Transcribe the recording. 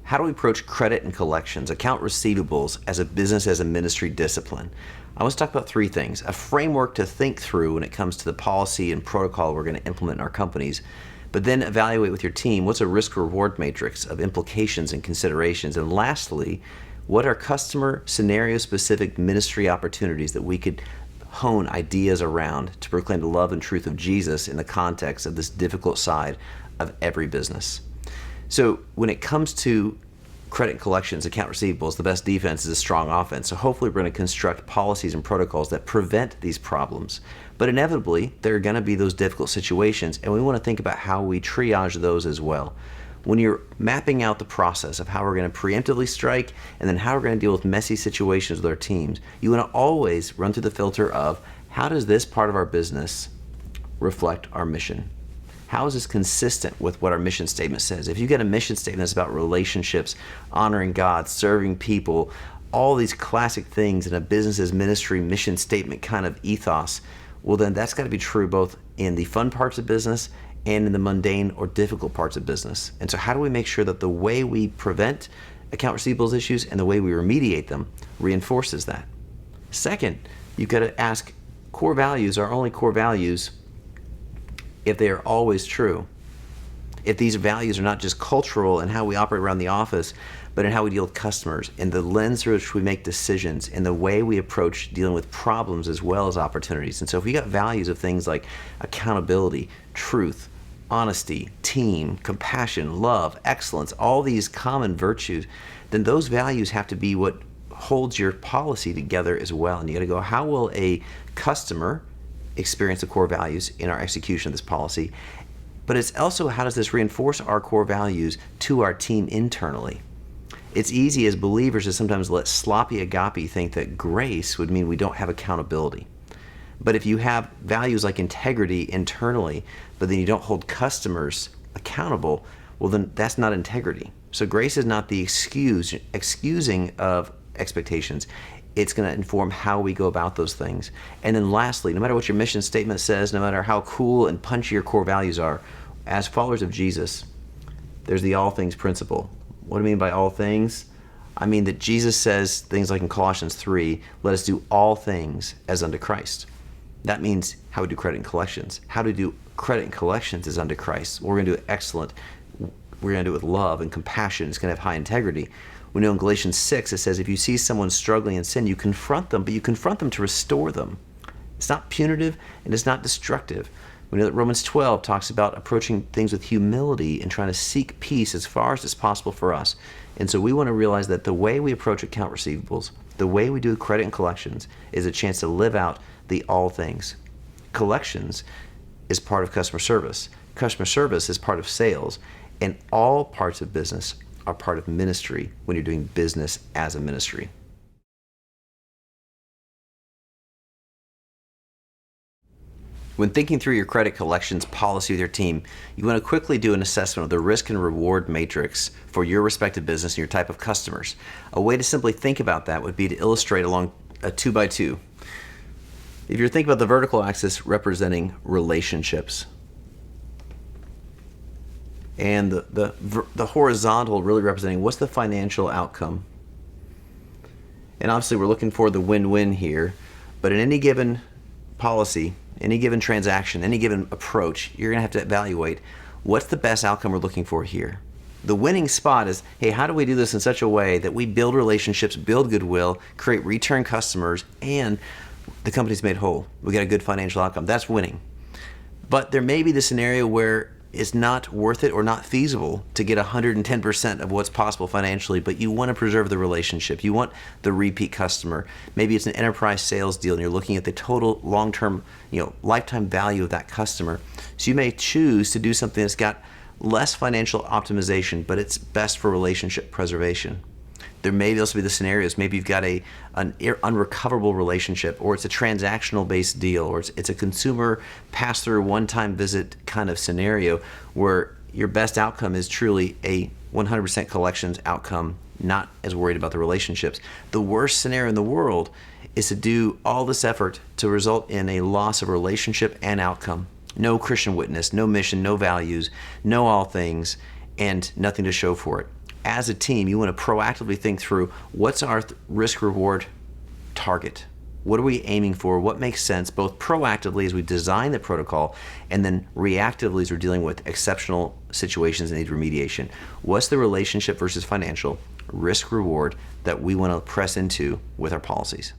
How do we approach credit and collections, account receivables as a business, as a ministry discipline? I want to talk about three things: a framework to think through when it comes to the policy and protocol we're going to implement in our companies, but then evaluate with your team what's a risk-reward matrix of implications and considerations, and lastly, what are customer scenario-specific ministry opportunities that we could hone ideas around to proclaim the love and truth of Jesus in the context of this difficult side of every business. So when it comes to credit and collections, account receivables, the best defense is a strong offense. So hopefully we're going to construct policies and protocols that prevent these problems. But inevitably, there are going to be those difficult situations, and we want to think about how we triage those as well. When you're mapping out the process of how we're going to preemptively strike and then how we're going to deal with messy situations with our teams, you want to always run through the filter of how does this part of our business reflect our mission? How is this consistent with what our mission statement says? If you get a mission statement that's about relationships, honoring God, serving people, all these classic things in a business's ministry mission statement kind of ethos, well then that's got to be true both in the fun parts of business and in the mundane or difficult parts of business. And so how do we make sure that the way we prevent account receivables issues and the way we remediate them reinforces that? Second, you've got to ask, core values are only core values if they are always true. If these values are not just cultural in how we operate around the office, but in how we deal with customers, in the lens through which we make decisions, in the way we approach dealing with problems as well as opportunities. And so if we got values of things like accountability, truth, honesty, team, compassion, love, excellence, all these common virtues, then those values have to be what holds your policy together as well. And you got to go, how will a customer experience the core values in our execution of this policy? But it's also, how does this reinforce our core values to our team internally? It's easy as believers to sometimes let sloppy agape think that grace would mean we don't have accountability. But if you have values like integrity internally, but then you don't hold customers accountable, well then that's not integrity. So grace is not the excusing of expectations. It's going to inform how we go about those things. And then lastly, no matter what your mission statement says, no matter how cool and punchy your core values are, as followers of Jesus, there's the all things principle. What do I mean by all things? I mean that Jesus says things like in Colossians 3, let us do all things as unto Christ. That means how we do credit and collections. How to do credit and collections is unto Christ. We're going to do it excellent. We're going to do it with love and compassion. It's going to have high integrity. We know in Galatians 6, it says if you see someone struggling in sin, you confront them, but you confront them to restore them. It's not punitive and it's not destructive. We know that Romans 12 talks about approaching things with humility and trying to seek peace as far as it's possible for us. And so we want to realize that the way we approach account receivables, the way we do credit and collections, is a chance to live out the all things. Collections is part of customer service. Customer service is part of sales. And all parts of business are part of ministry when you're doing business as a ministry. When thinking through your credit collections policy with your team, you want to quickly do an assessment of the risk and reward matrix for your respective business and your type of customers. A way to simply think about that would be to illustrate along a 2x2. If you're thinking about the vertical axis representing relationships, and the horizontal really representing what's the financial outcome. And obviously we're looking for the win-win here, but in any given policy, any given transaction, any given approach, you're going to have to evaluate what's the best outcome we're looking for here. The winning spot is, hey, how do we do this in such a way that we build relationships, build goodwill, create return customers, and the company's made whole. We got a good financial outcome. That's winning. But there may be the scenario where it's not worth it or not feasible to get 110% of what's possible financially, but you want to preserve the relationship. You want the repeat customer. Maybe it's an enterprise sales deal and you're looking at the total long-term, lifetime value of that customer. So you may choose to do something that's got less financial optimization, but it's best for relationship preservation. There may also be the scenarios, maybe you've got an unrecoverable relationship, or it's a transactional based deal, or it's a consumer pass-through one-time visit kind of scenario where your best outcome is truly a 100% collections outcome, not as worried about the relationships. The worst scenario in the world is to do all this effort to result in a loss of relationship and outcome. No Christian witness, no mission, no values, no all things, and nothing to show for it. as a team, you want to proactively think through what's our risk reward target. What are we aiming for? What makes sense, both proactively as we design the protocol and then reactively as we're dealing with exceptional situations that need remediation. What's the relationship versus financial risk reward that we want to press into with our policies?